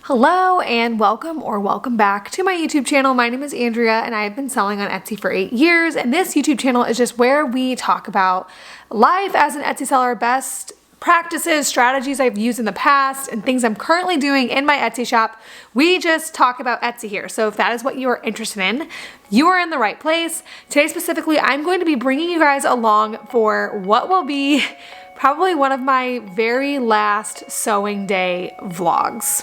Hello and welcome back to my YouTube channel. My name is Andrea and I have been selling on Etsy for 8 years, and this YouTube channel is just where we talk about life as an Etsy seller, best practices, strategies I've used in the past, and things I'm currently doing in my Etsy shop. We just talk about Etsy here. So if that is what you are interested in, you are in the right place. Today specifically, I'm going to be bringing you guys along for what will be probably one of my very last sewing day vlogs.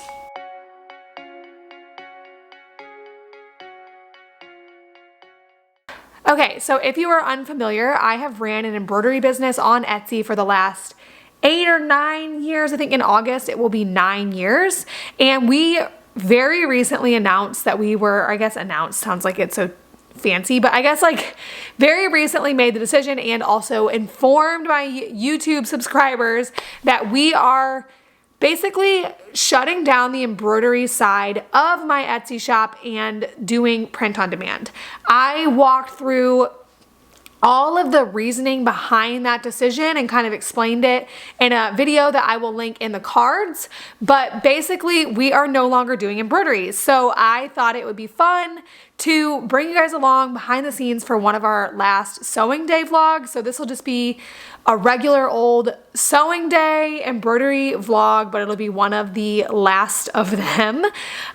Okay, so if you are unfamiliar, I have ran an embroidery business on Etsy for the last 8 or 9 years. I think in August it will be 9 years. And we very recently announced that we were, I guess announced sounds like it's so fancy, but I guess like very recently made the decision and also informed my YouTube subscribers that we are basically shutting down the embroidery side of my Etsy shop and doing print on demand. I walked through all of the reasoning behind that decision and kind of explained it in a video that I will link in the cards, but basically we are no longer doing embroideries. So I thought it would be fun to bring you guys along behind the scenes for one of our last sewing day vlogs. So this will just be a regular old sewing day embroidery vlog, but it'll be one of the last of them.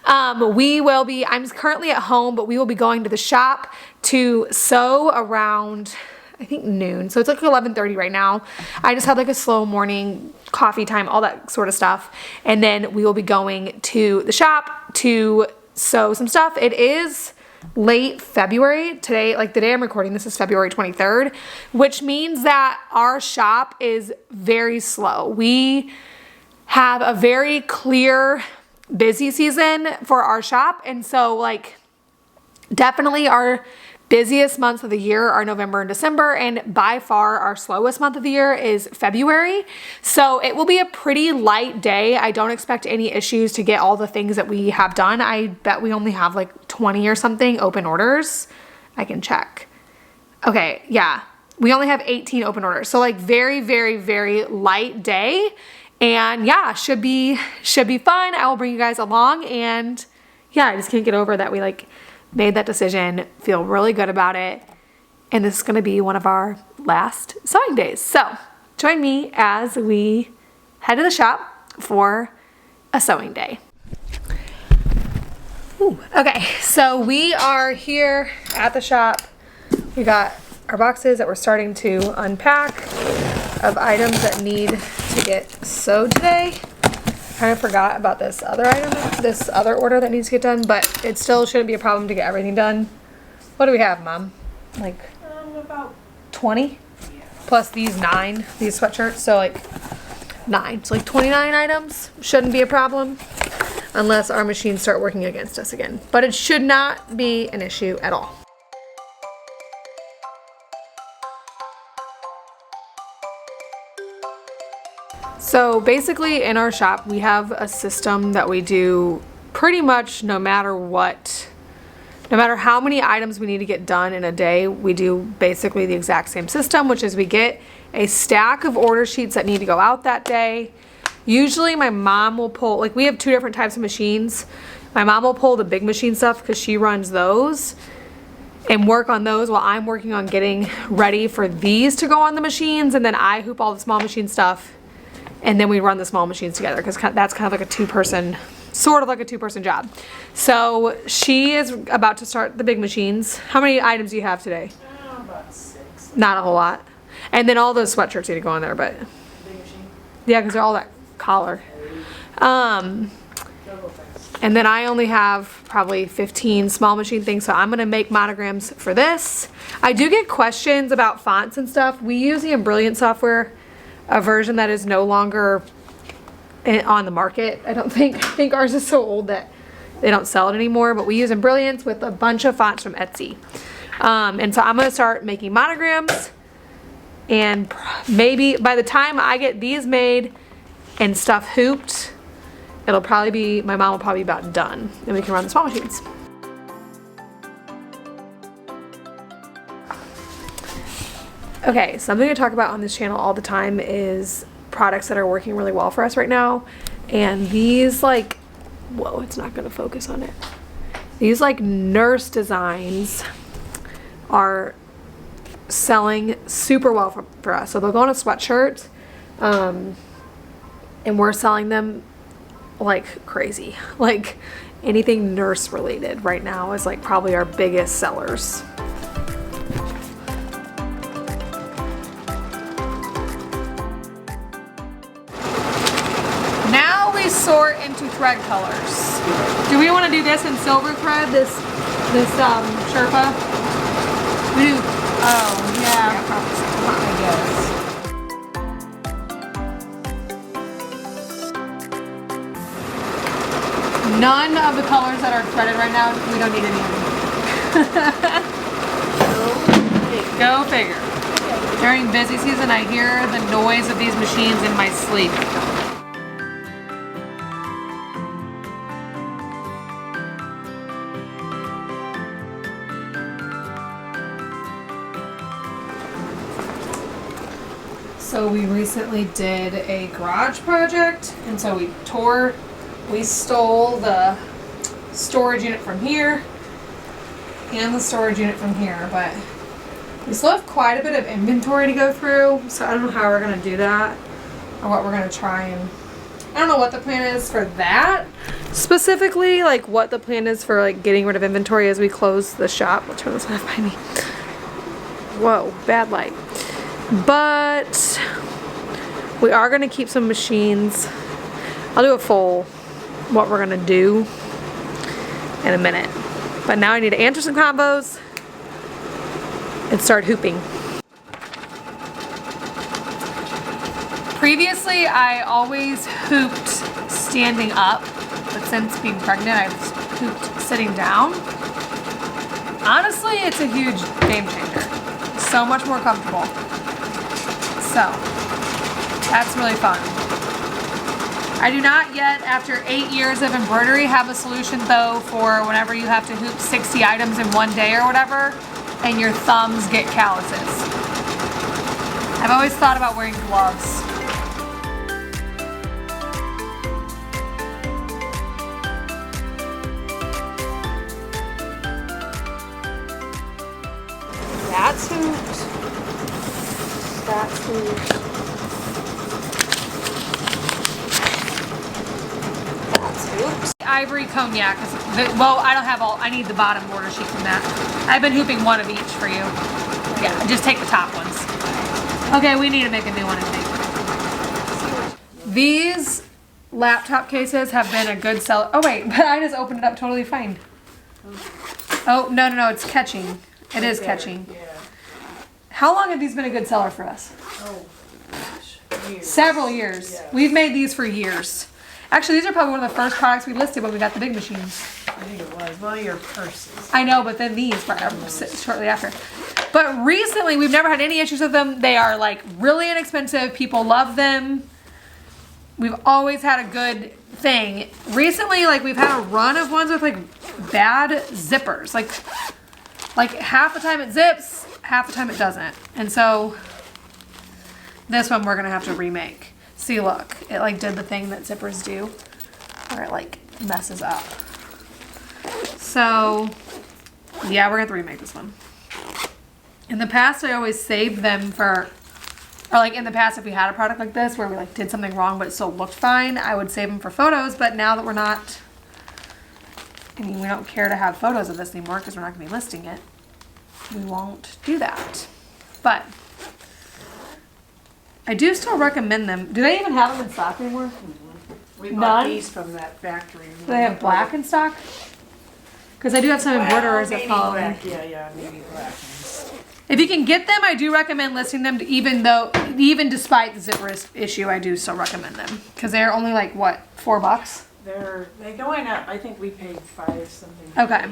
I'm currently at home, but we will be going to the shop to sew around, I think, noon. So it's like 11:30 right now. I just had like a slow morning, coffee time, all that sort of stuff. And then we will be going to the shop to sew some stuff. It is late February today, like the day I'm recording this is February 23rd, which means that our shop is very slow. We have a very clear busy season for our shop, and so like definitely our busiest months of the year are November and December, and by far our slowest month of the year is February. So it will be a pretty light day. I don't expect any issues to get all the things that we have done. I bet we only have like 20 or something open orders. I can check. Okay, yeah, we only have 18 open orders. So like very, very, very light day. And yeah, should be fun. I will bring you guys along, and yeah, I just can't get over that we like made that decision, feel really good about it, and this is going to be one of our last sewing days. So join me as we head to the shop for a sewing day. Ooh, okay, so we are here at the shop. We got our boxes that we're starting to unpack of items that need to get sewed today. Kind of forgot about this other item, this other order that needs to get done, but it still shouldn't be a problem to get everything done. What do we have, Mom? Like about 20? Yeah. Plus these 9, these sweatshirts, so like 9. So like 29 items. Shouldn't be a problem unless our machines start working against us again. But it should not be an issue at all. So basically in our shop, we have a system that we do pretty much no matter what, no matter how many items we need to get done in a day, we do basically the exact same system, which is we get a stack of order sheets that need to go out that day. Usually my mom will pull, like we have 2 different types of machines. My mom will pull the big machine stuff because she runs those and work on those while I'm working on getting ready for these to go on the machines, and then I hoop all the small machine stuff. And then we run the small machines together because that's kind of like a two-person, sort of like a two-person job. So she is about to start the big machines. How many items do you have today? About 6. Not a whole lot. And then all those sweatshirts need to go in there, but Big machine. yeah, because they're all that collar. And then I only have probably 15 small machine things, so I'm gonna make monograms for this. I do get questions about fonts and stuff. We use the Embrilliant software, a version that is no longer on the market. I think ours is so old that they don't sell it anymore, but we use Embrilliance with a bunch of fonts from Etsy. And so I'm gonna start making monograms, and maybe by the time I get these made and stuff hooped, it'll probably be, my mom will probably be about done, and we can run the small machines. Okay, something I talk about on this channel all the time is products that are working really well for us right now. And these like whoa, it's not gonna focus on it. These like nurse designs are selling super well for us. So they'll go on a sweatshirt, and we're selling them like crazy. Like anything nurse related right now is like probably our biggest sellers. Now we sort into thread colors. Do we want to do this in silver thread? This Sherpa? We do. Oh, yeah, probably so. I guess. None of the colors that are threaded right now, we don't need any of them. Go figure. During busy season, I hear the noise of these machines in my sleep. So we recently did a garage project, and so we stole the storage unit from here and the storage unit from here, but we still have quite a bit of inventory to go through, so I don't know how we're gonna do that or what we're gonna try, and I don't know what the plan is for that specifically, like what the plan is for like getting rid of inventory as we close the shop. I'll turn this off by me. Whoa, bad light. But we are gonna keep some machines. I'll do a full what we're gonna do in a minute. But now I need to answer some combos and start hooping. Previously, I always hooped standing up, but since being pregnant, I've hooped sitting down. Honestly, it's a huge game changer. So much more comfortable. So, that's really fun. I do not yet, after 8 years of embroidery, have a solution though for whenever you have to hoop 60 items in one day or whatever, and your thumbs get calluses. I've always thought about wearing gloves. That's hooped. That's hooped. Oops. Ivory cognac is well, I don't have all, I need the bottom border sheet from that. I've been hooping one of each for you. Yeah, just take the top ones. Okay, we need to make a new one, I think. These laptop cases have been a good seller. Oh wait, but I just opened it up totally fine. Oh, no, it's catching. It is catching. Yeah. How long have these been a good seller for us? Oh, gosh. Years. Several years. Yeah. We've made these for years. Actually, these are probably one of the first products we listed when we got the big machines. I think it was. Well, your purses. I know, but then these were shortly after. But recently, we've never had any issues with them. They are like really inexpensive. People love them. We've always had a good thing. Recently, like we've had a run of ones with like bad zippers. Like half the time it zips, half the time it doesn't. And so this one we're gonna have to remake. See, look, it like did the thing that zippers do, where it like messes up. So, yeah, we're gonna have to remake this one. In the past, I always saved them for, or like in the past, if we had a product like this where we like did something wrong but it still looked fine, I would save them for photos. But now that we're not, I mean, we don't care to have photos of this anymore because we're not gonna be listing it, we won't do that. But I do still recommend them. Do they even have them in stock anymore? We None? bought these from that factory. Do they have black in stock? Because I do have some embroiderers that maybe follow me. black. Yeah, maybe black ones. If you can get them, I do recommend listing them. Even despite the zipper issue, I do still recommend them because they're only like what, $4? They're going up. I think we paid $5 something. Okay.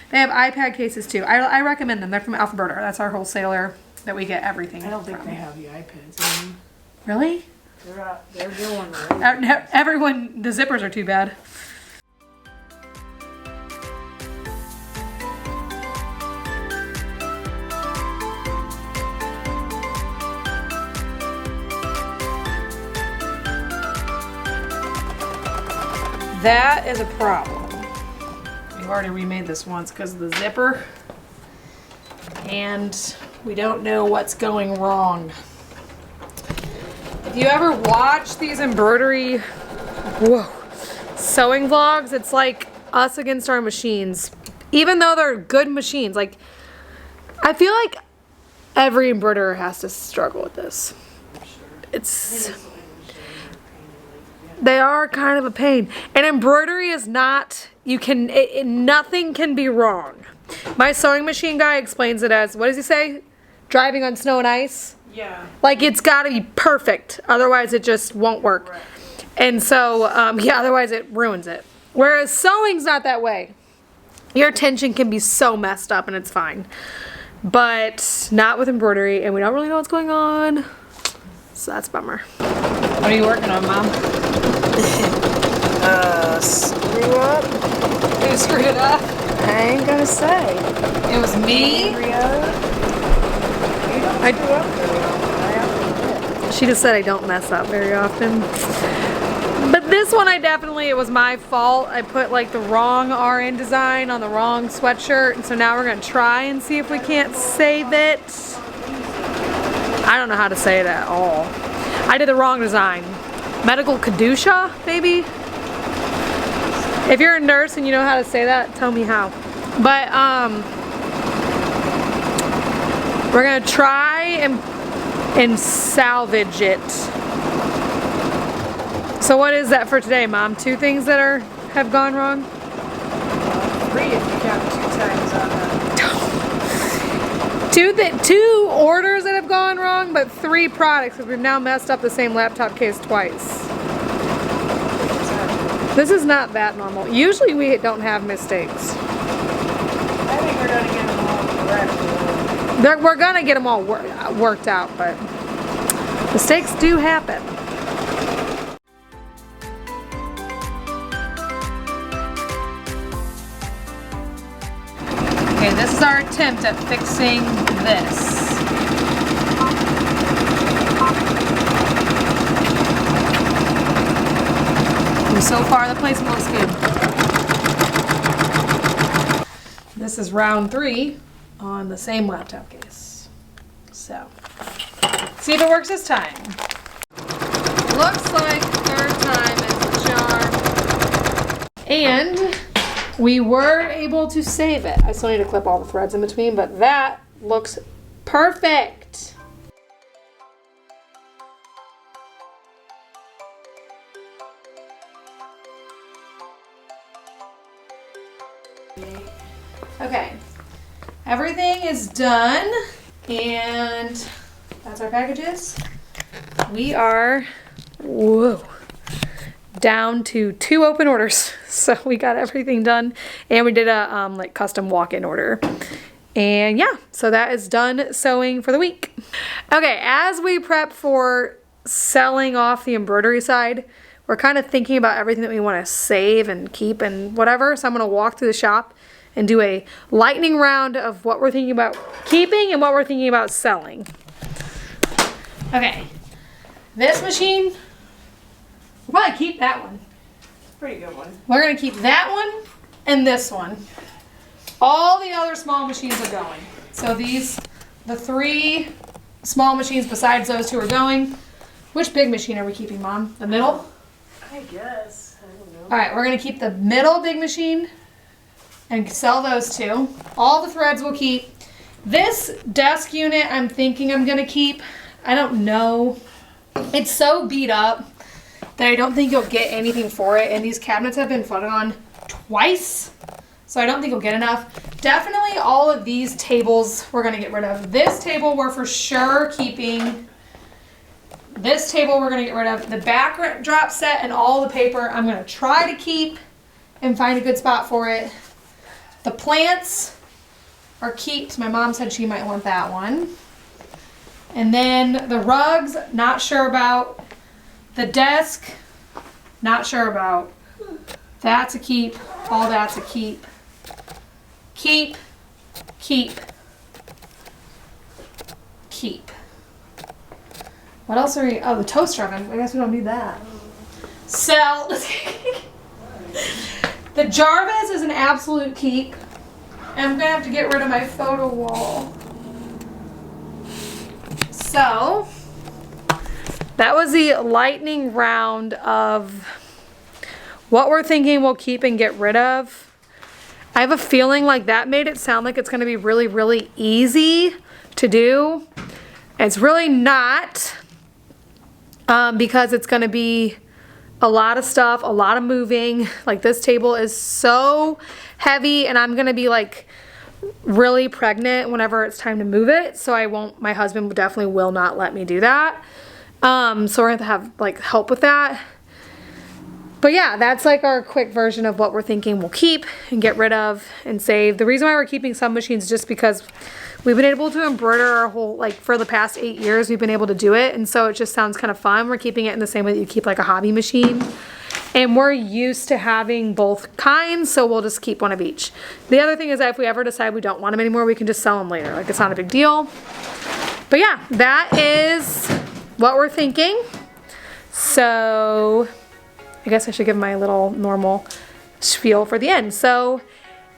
They have iPad cases too. I recommend them. They're from Alphabeta. That's our wholesaler that we get everything. I don't think from. they have the iPads in. Really? They're doing right. Everyone, the zippers are too bad. that is a problem. We've already remade this once because of the zipper. And we don't know what's going wrong. If you ever watch these embroidery, sewing vlogs, it's like us against our machines. Even though they're good machines, like, I feel like every embroiderer has to struggle with this. They are kind of a pain. And embroidery is not, nothing can be wrong. My sewing machine guy explains it as, what does he say? Driving on snow and ice? Yeah. Like, it's gotta be perfect, otherwise it just won't work. Right. And so, yeah, otherwise it ruins it. Whereas sewing's not that way. Your tension can be so messed up and it's fine. But not with embroidery, and we don't really know what's going on. So that's a bummer. What are you working on, Mom? Screw up? Who screwed it up? I ain't gonna say. It was me. She just said I don't mess up very often. But this one it was my fault. I put like the wrong RN design on the wrong sweatshirt, and so now we're gonna try and see if we can't save it. I don't know how to say it at all. I did the wrong design. Medical Kadusha, maybe? If you're a nurse and you know how to say that, tell me how. But we're gonna try and salvage it. So what is that for today, Mom? 2 things that have gone wrong? 3 if you count 2 times on that. 2 orders that have gone wrong, but 3 products because we've now messed up the same laptop case twice. This is not that normal. Usually we don't have mistakes. I think we're gonna get them all correct. We're gonna get them all worked out, but mistakes do happen. Okay, this is our attempt at fixing this. And so far the placement looks good. This is round 3 on the same laptop case. So, see if it works this time. Looks like 3rd time is the charm. And we were able to save it. I still need to clip all the threads in between, but that looks perfect. Okay, everything is done, and that's our packages. We are, down to 2 open orders. So we got everything done, and we did a like custom walk-in order. And yeah, so that is done sewing for the week. Okay, as we prep for selling off the embroidery side, we're kind of thinking about everything that we want to save and keep and whatever. So I'm going to walk through the shop and do a lightning round of what we're thinking about keeping and what we're thinking about selling. Okay, this machine, we'll probably keep that one. Pretty good one. We're gonna keep that one and this one. All the other small machines are going. So the 3 small machines besides those 2 are going. Which big machine are we keeping, Mom? The middle? I guess. I don't know. All right, we're gonna keep the middle big machine and sell those 2. All the threads we'll keep. This desk unit I'm thinking I'm gonna keep. I don't know. It's so beat up that I don't think you'll get anything for it. And these cabinets have been flooded on twice, so I don't think you'll get enough. Definitely all of these tables we're gonna get rid of. This table we're for sure keeping. This table we're gonna get rid of. The backdrop set and all the paper I'm gonna try to keep and find a good spot for it. The plants are keeps. My mom said she might want that one. And then the rugs, not sure about. The desk, not sure about. That's a keep. All that's a keep. Keep. Keep. Keep. What else are we? Oh, the toaster oven. I guess we don't need that. Sell. The Jarvis is an absolute keep. And I'm gonna have to get rid of my photo wall. So, that was the lightning round of what we're thinking we'll keep and get rid of. I have a feeling like that made it sound like it's gonna be really, really easy to do. It's really not, because it's gonna be a lot of stuff, a lot of moving. Like this table is so heavy and I'm gonna be like really pregnant whenever it's time to move it. So my husband definitely will not let me do that. So we're gonna have like help with that. But yeah, that's like our quick version of what we're thinking we'll keep and get rid of and save. The reason why we're keeping some machines is just because we've been able to embroider our whole, like for the past 8 years, we've been able to do it. And so it just sounds kind of fun. We're keeping it in the same way that you keep like a hobby machine. And we're used to having both kinds, so we'll just keep one of each. The other thing is that if we ever decide we don't want them anymore, we can just sell them later. Like it's not a big deal. But yeah, that is what we're thinking. So I guess I should give my little normal spiel for the end. So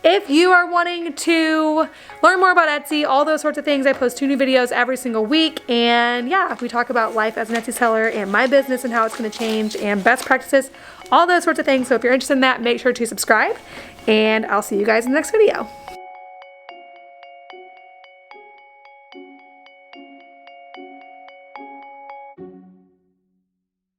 if you are wanting to learn more about Etsy, all those sorts of things, I post 2 new videos every single week. And yeah, we talk about life as an Etsy seller and my business and how it's going to change and best practices, all those sorts of things. So if you're interested in that, make sure to subscribe and I'll see you guys in the next video.